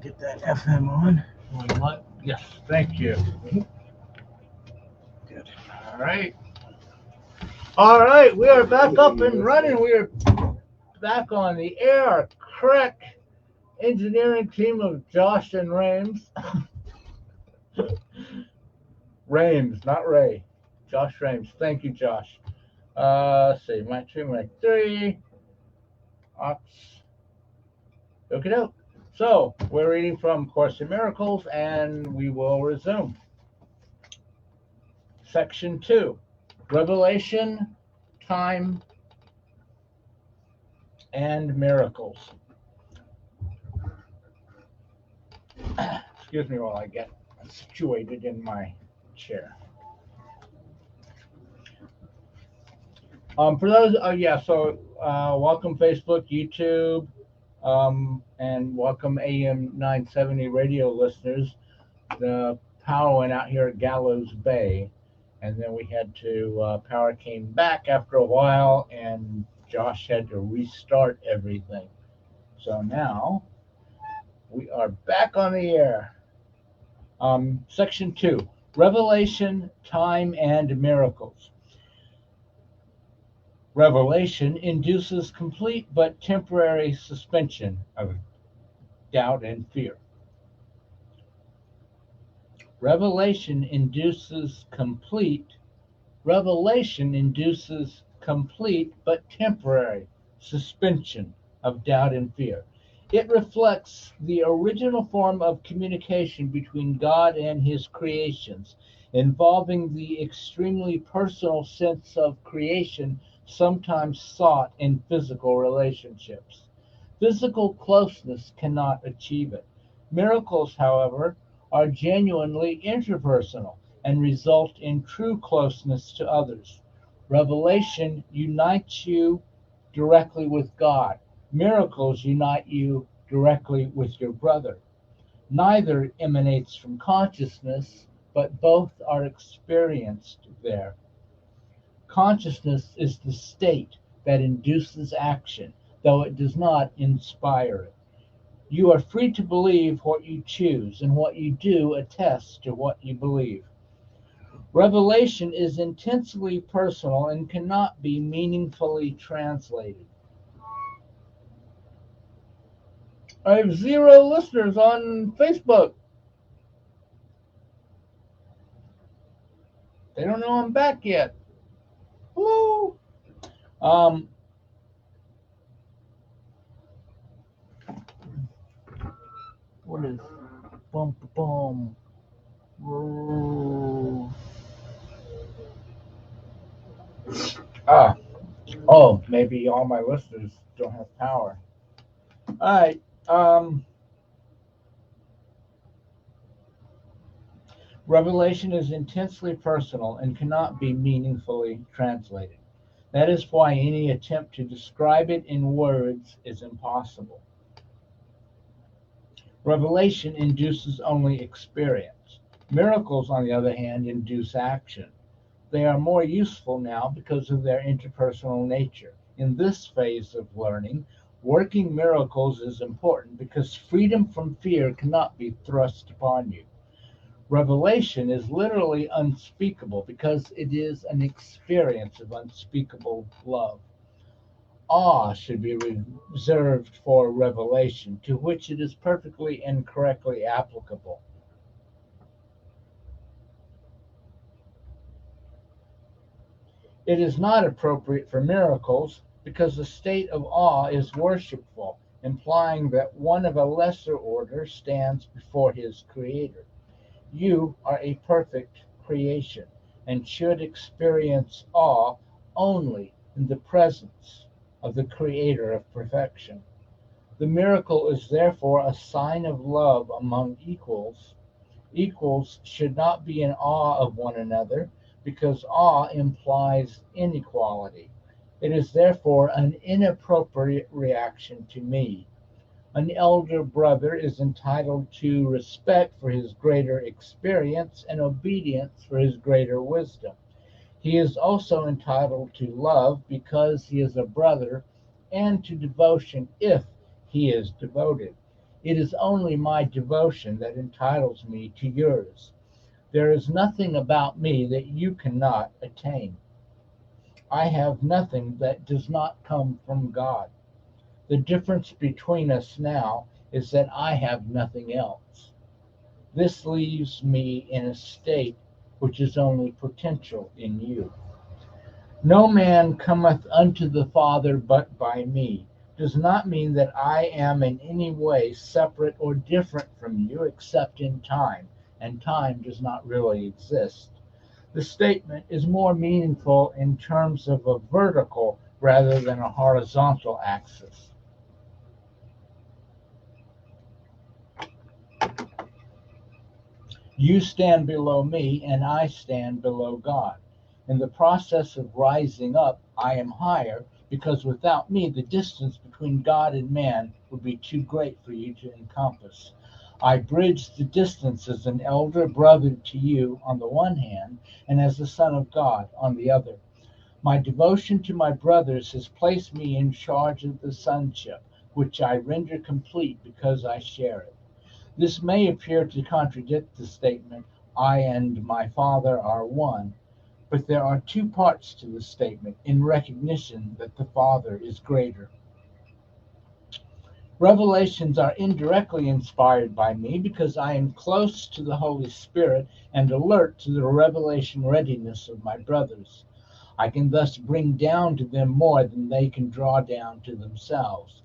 Get that FM on. What? Yes, thank you. Good. All right. All right, we are back up and running. We are back on the air. Correct engineering team of Josh and Rames. Rames, not Ray. Josh Rames. Thank you, Josh. Let's see, mic 2, mic 3. Ox. Okie doke. So, we're reading from Course in Miracles, and we will resume. Section 2, Revelation, Time, and Miracles. Excuse me while I get situated in my chair. For those, welcome Facebook, YouTube, and welcome AM 970 radio listeners. The power went out here at Gallows Bay, and then we had to, power came back after a while, and Josh had to restart everything. So now we are back on the air. Section 2, Revelation, Time, and Miracles. Revelation induces complete but temporary suspension of doubt and fear. Revelation induces complete but temporary suspension of doubt and fear. It reflects the original form of communication between God and his creations, involving the extremely personal sense of creation sometimes sought in physical relationships. Physical closeness cannot achieve it. Miracles, however, are genuinely interpersonal and result in true closeness to others. Revelation unites you directly with God. Miracles unite you directly with your brother. Neither emanates from consciousness, but both are experienced there. Consciousness is the state that induces action, though it does not inspire it. You are free to believe what you choose, and what you do attests to what you believe. Revelation is intensely personal and cannot be meaningfully translated. I have 0 listeners on Facebook. They don't know I'm back yet. Hello. Um, what is bum bum? Ah, oh, maybe all my listeners don't have power. All right. Revelation is intensely personal and cannot be meaningfully translated. That is why any attempt to describe it in words is impossible. Revelation induces only experience. Miracles, on the other hand, induce action. They are more useful now because of their interpersonal nature. In this phase of learning, working miracles is important because freedom from fear cannot be thrust upon you. Revelation is literally unspeakable because it is an experience of unspeakable love. Awe should be reserved for revelation, to which it is perfectly and correctly applicable. It is not appropriate for miracles because the state of awe is worshipful, implying that one of a lesser order stands before his creator. You are a perfect creation and should experience awe only in the presence of the creator of perfection. The miracle is therefore a sign of love among equals. Equals should not be in awe of one another because awe implies inequality. It is therefore an inappropriate reaction to me. An elder brother is entitled to respect for his greater experience and obedience for his greater wisdom. He is also entitled to love because he is a brother and to devotion if he is devoted. It is only my devotion that entitles me to yours. There is nothing about me that you cannot attain. I have nothing that does not come from God. The difference between us now is that I have nothing else. This leaves me in a state which is only potential in you. No man cometh unto the Father but by me does not mean that I am in any way separate or different from you except in time, and time does not really exist. The statement is more meaningful in terms of a vertical rather than a horizontal axis. You stand below me, and I stand below God. In the process of rising up, I am higher, because without me, the distance between God and man would be too great for you to encompass. I bridge the distance as an elder brother to you on the one hand, and as the Son of God on the other. My devotion to my brothers has placed me in charge of the sonship, which I render complete because I share it. This may appear to contradict the statement, I and my Father are one, but there are two parts to the statement in recognition that the Father is greater. Revelations are indirectly inspired by me because I am close to the Holy Spirit and alert to the revelation readiness of my brothers. I can thus bring down to them more than they can draw down to themselves.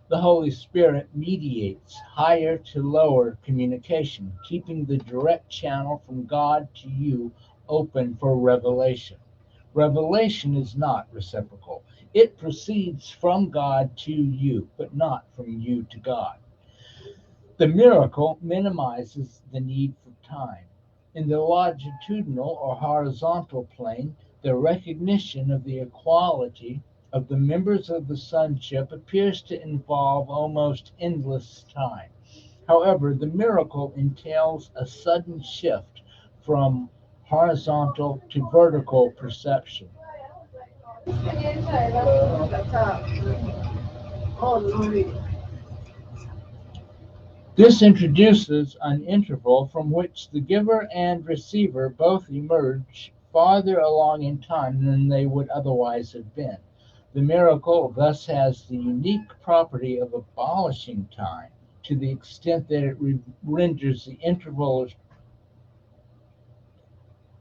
The Holy Spirit mediates higher to lower communication, keeping the direct channel from God to you open for revelation. Revelation is not reciprocal. It proceeds from God to you, but not from you to God. The miracle minimizes the need for time. In the longitudinal or horizontal plane, the recognition of the equality of the members of the sonship appears to involve almost endless time. However, the miracle entails a sudden shift from horizontal to vertical perception. This introduces an interval from which the giver and receiver both emerge farther along in time than they would otherwise have been. The miracle thus has the unique property of abolishing time to the extent that it renders the interval of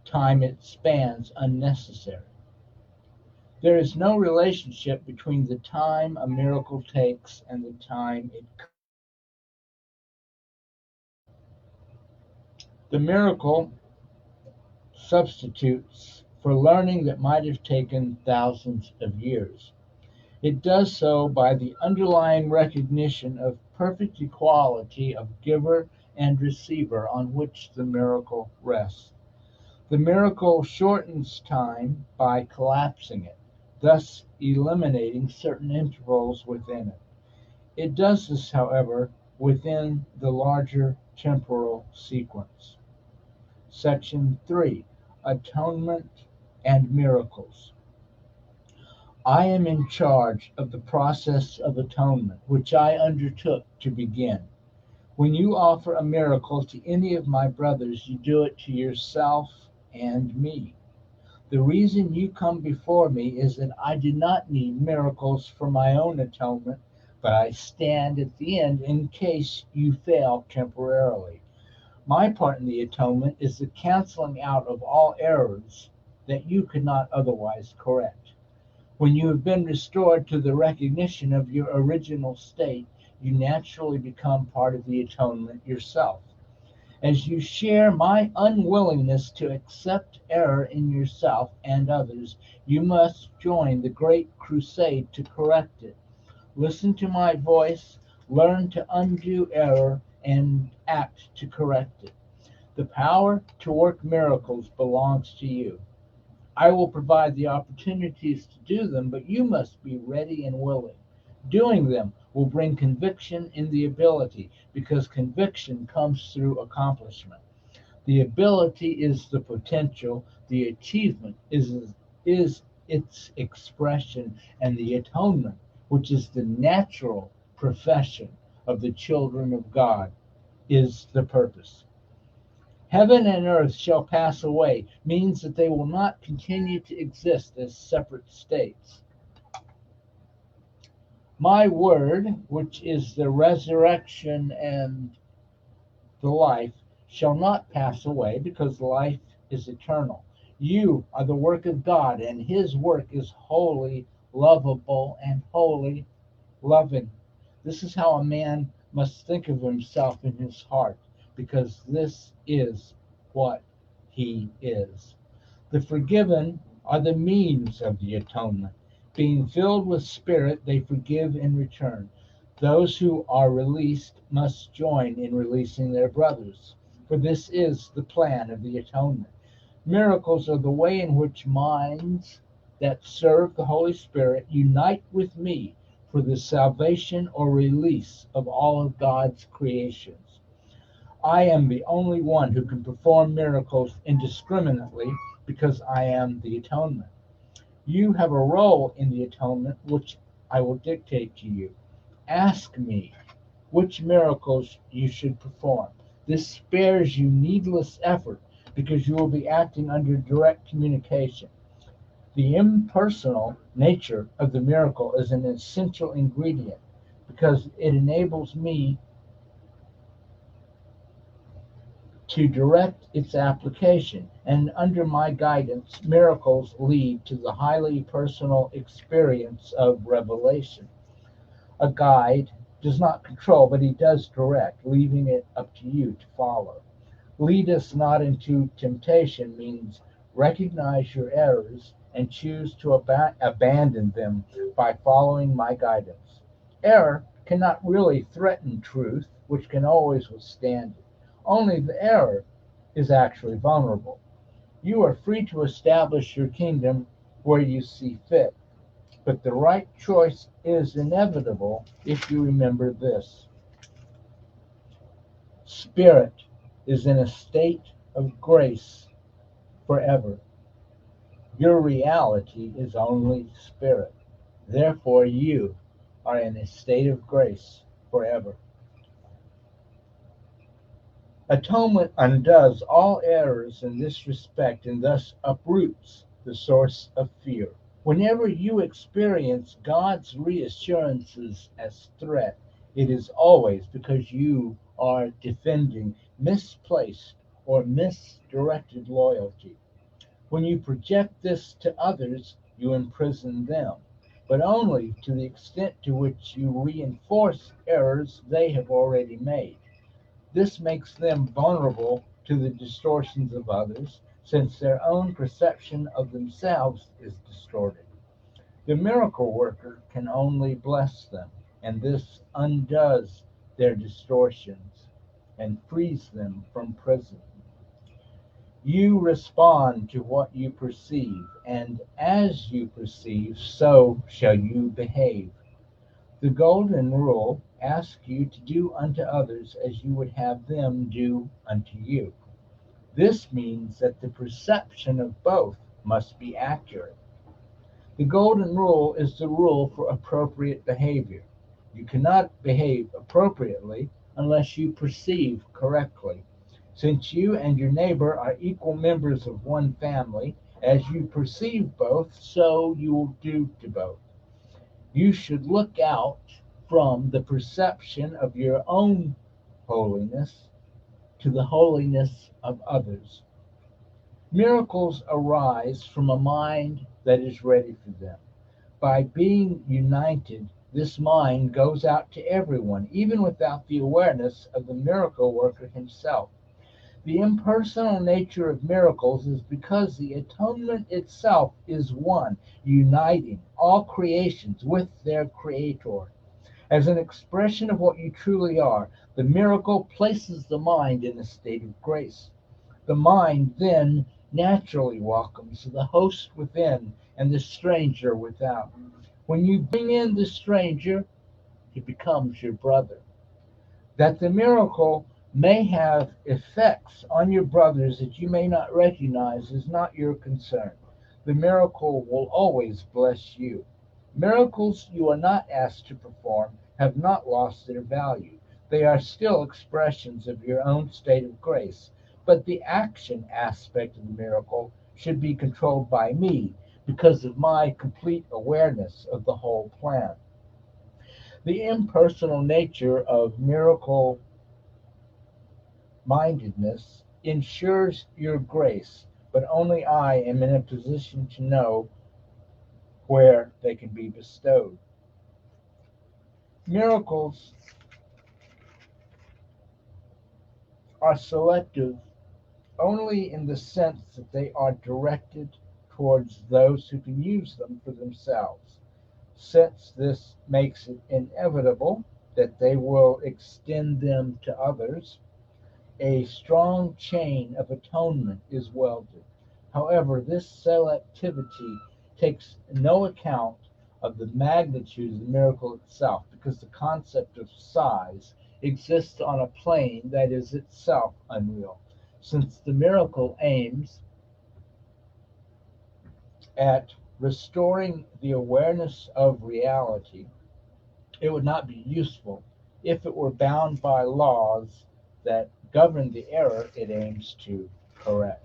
time it spans unnecessary. There is no relationship between the time a miracle takes and the time it. The miracle substitutes for learning that might have taken thousands of years. It does so by the underlying recognition of perfect equality of giver and receiver on which the miracle rests. The miracle shortens time by collapsing it, thus eliminating certain intervals within it. It does this, however, within the larger temporal sequence. Section 3: Atonement and Miracles. I am in charge of the process of atonement, which I undertook to begin. When you offer a miracle to any of my brothers, you do it to yourself and me. The reason you come before me is that I do not need miracles for my own atonement, but I stand at the end in case you fail temporarily. My part in the atonement is the canceling out of all errors that you could not otherwise correct. When you have been restored to the recognition of your original state, you naturally become part of the atonement yourself. As you share my unwillingness to accept error in yourself and others, you must join the great crusade to correct it. Listen to my voice, learn to undo error, and act to correct it. The power to work miracles belongs to you. I will provide the opportunities to do them, but you must be ready and willing. Doing them will bring conviction in the ability, because conviction comes through accomplishment. The ability is the potential, the achievement is its expression, and the atonement, which is the natural profession, of the children of God is the purpose. Heaven and earth shall pass away means that they will not continue to exist as separate states. My word, which is the resurrection and the life, shall not pass away, because life is eternal. You are the work of God, and his work is holy, lovable, and holy, loving. This is how a man must think of himself in his heart, because this is what he is. The forgiven are the means of the atonement. Being filled with spirit, they forgive in return. Those who are released must join in releasing their brothers, for this is the plan of the atonement. Miracles are the way in which minds that serve the Holy Spirit unite with me for the salvation or release of all of God's creations. I am the only one who can perform miracles indiscriminately, because I am the atonement. You have a role in the atonement which I will dictate to you. Ask me which miracles you should perform. This spares you needless effort, because you will be acting under direct communication. The impersonal nature of the miracle is an essential ingredient, because it enables me to direct its application, and under my guidance, miracles lead to the highly personal experience of revelation. A guide does not control, but he does direct, leaving it up to you to follow. Lead us not into temptation means recognize your errors and choose to abandon them by following my guidance. Error cannot really threaten truth, which can always withstand it. Only the error is actually vulnerable. You are free to establish your kingdom where you see fit, but the right choice is inevitable if you remember this. Spirit is in a state of grace forever. Your reality is only spirit. Therefore, you are in a state of grace forever. Atonement undoes all errors in this respect and thus uproots the source of fear. Whenever you experience God's reassurances as threat, it is always because you are defending misplaced or misdirected loyalty. When you project this to others, you imprison them, but only to the extent to which you reinforce errors they have already made. This makes them vulnerable to the distortions of others, since their own perception of themselves is distorted. The miracle worker can only bless them, and this undoes their distortions and frees them from prison. You respond to what you perceive, and as you perceive, so shall you behave. The golden rule asks you to do unto others as you would have them do unto you. This means that the perception of both must be accurate. The golden rule is the rule for appropriate behavior. You cannot behave appropriately unless you perceive correctly. Since you and your neighbor are equal members of one family, as you perceive both, so you will do to both. You should look out from the perception of your own holiness to the holiness of others. Miracles arise from a mind that is ready for them. By being united, this mind goes out to everyone, even without the awareness of the miracle worker himself. The impersonal nature of miracles is because the atonement itself is one, uniting all creations with their creator. As an expression of what you truly are, the miracle places the mind in a state of grace. The mind then naturally welcomes the host within and the stranger without. When you bring in the stranger, he becomes your brother. That the miracle may have effects on your brothers that you may not recognize is not your concern. The miracle will always bless you. Miracles you are not asked to perform have not lost their value. They are still expressions of your own state of grace, but the action aspect of the miracle should be controlled by me because of my complete awareness of the whole plan. The impersonal nature of miracle mindedness ensures your grace, but only I am in a position to know where they can be bestowed. Miracles are selective only in the sense that they are directed towards those who can use them for themselves. Since this makes it inevitable that they will extend them to others, a strong chain of atonement is welded. However, this selectivity takes no account of the magnitude of the miracle itself, because the concept of size exists on a plane that is itself unreal. Since the miracle aims at restoring the awareness of reality, it would not be useful if it were bound by laws that govern the error it aims to correct.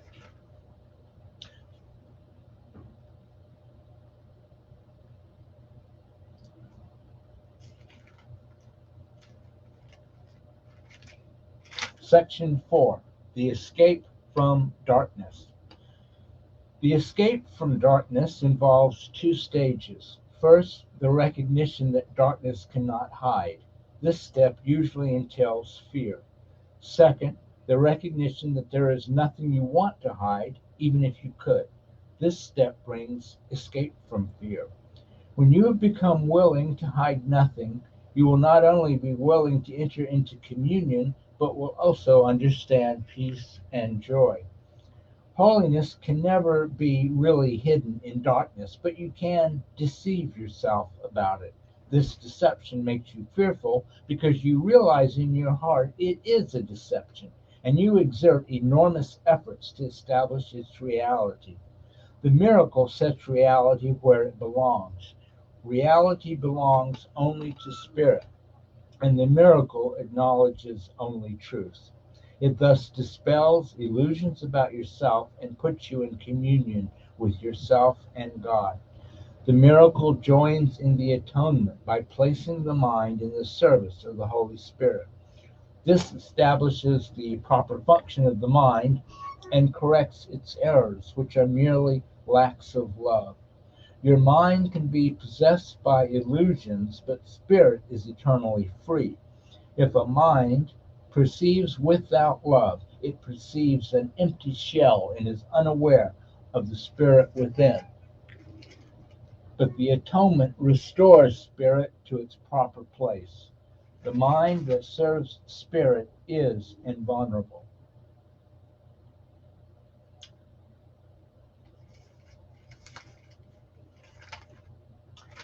Section 4: The Escape from Darkness. The escape from darkness involves two stages. First, the recognition that darkness cannot hide. This step usually entails fear. Second, the recognition that there is nothing you want to hide, even if you could. This step brings escape from fear. When you have become willing to hide nothing, you will not only be willing to enter into communion, but will also understand peace and joy. Holiness can never be really hidden in darkness, but you can deceive yourself about it. This deception makes you fearful because you realize in your heart it is a deception, and you exert enormous efforts to establish its reality. The miracle sets reality where it belongs. Reality belongs only to spirit, and the miracle acknowledges only truth. It thus dispels illusions about yourself and puts you in communion with yourself and God. The miracle joins in the atonement by placing the mind in the service of the Holy Spirit. This establishes the proper function of the mind and corrects its errors, which are merely lacks of love. Your mind can be possessed by illusions, but spirit is eternally free. If a mind perceives without love, it perceives an empty shell and is unaware of the spirit within. But the atonement restores spirit to its proper place. The mind that serves spirit is invulnerable.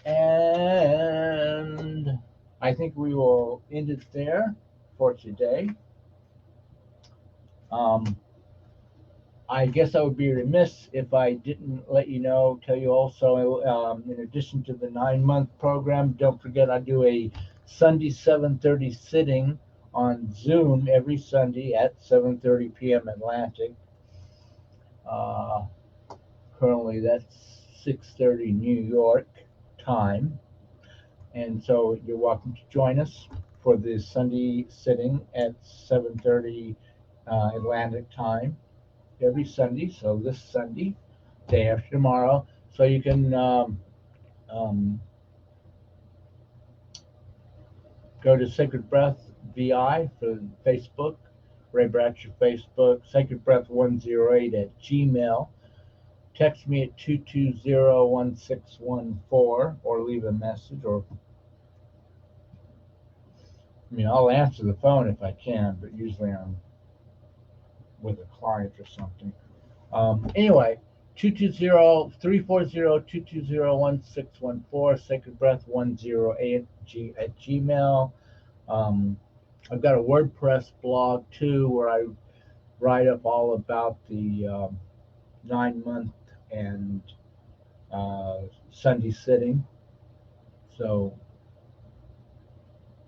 And I think we will end it there for today. Um, I guess I would be remiss if I didn't let you know, tell you also, in addition to the 9-month program, don't forget I do a Sunday 7:30 sitting on Zoom every Sunday at 7:30 p.m. Atlantic. Uh, Currently, that's 6:30 New York time, and so you're welcome to join us for the Sunday sitting at 7:30 Atlantic time every Sunday. So this Sunday, day after tomorrow, so you can um, go to Sacred Breath VI for Facebook, Ray Bratcher Facebook, Sacred Breath 108 at Gmail. Text me at 220-1614 or leave a message, or I'll answer the phone if I can, but usually I'm with a client or something. Anyway, 220-340-220-1614, Sacred Breath 108 at Gmail. I've got a WordPress blog too where I write up all about the 9-month and Sunday sitting. So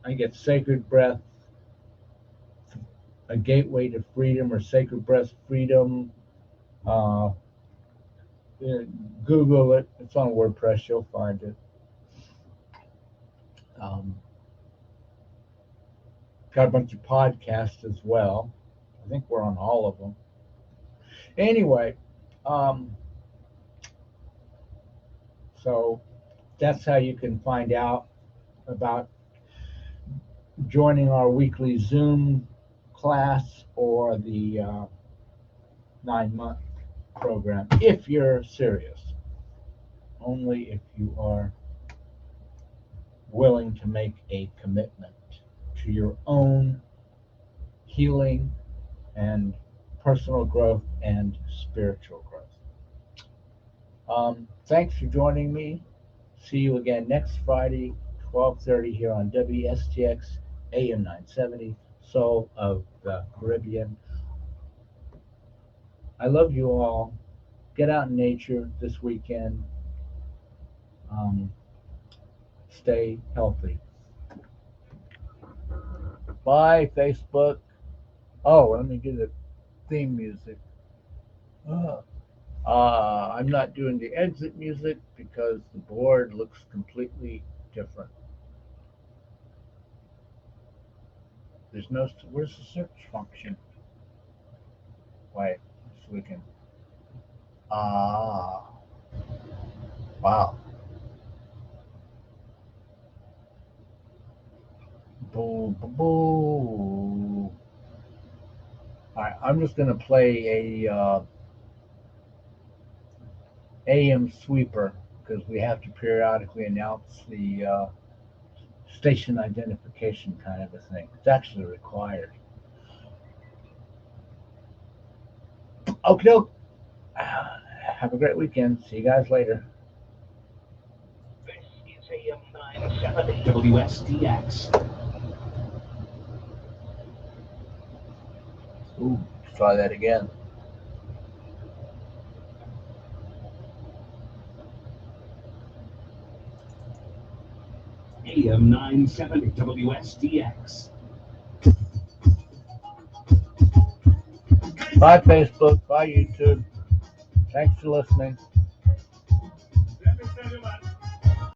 I get Sacred Breath A Gateway to Freedom or Sacred Breast Freedom. Uh, Google it. It's on WordPress. You'll find it. Um, got a bunch of podcasts as well. I think we're on all of them. Anyway, um, so that's how you can find out about joining our weekly Zoom class or the 9-month program if you're serious. Only if you are willing to make a commitment to your own healing and personal growth and spiritual growth. Thanks for joining me. See you again next Friday, 12:30 here on WSTX AM 970, Soul of the Caribbean. I love you all. Get out in nature this weekend. Stay healthy. Bye, Facebook. Oh, let me get the theme music. I'm not doing the exit music because the board looks completely different. There's no. Where's the search function? Wait, so we can. Ah, wow. Boo, boo, boo. All right, I'm just gonna play a AM sweeper because we have to periodically announce the station identification kind of a thing. It's actually required. Okay, doke. Have a great weekend. See you guys later. This is AM 970 WSTX. Ooh, let's try that again. AM 970 WSTX. Bye, Facebook. Bye, YouTube. Thanks for listening.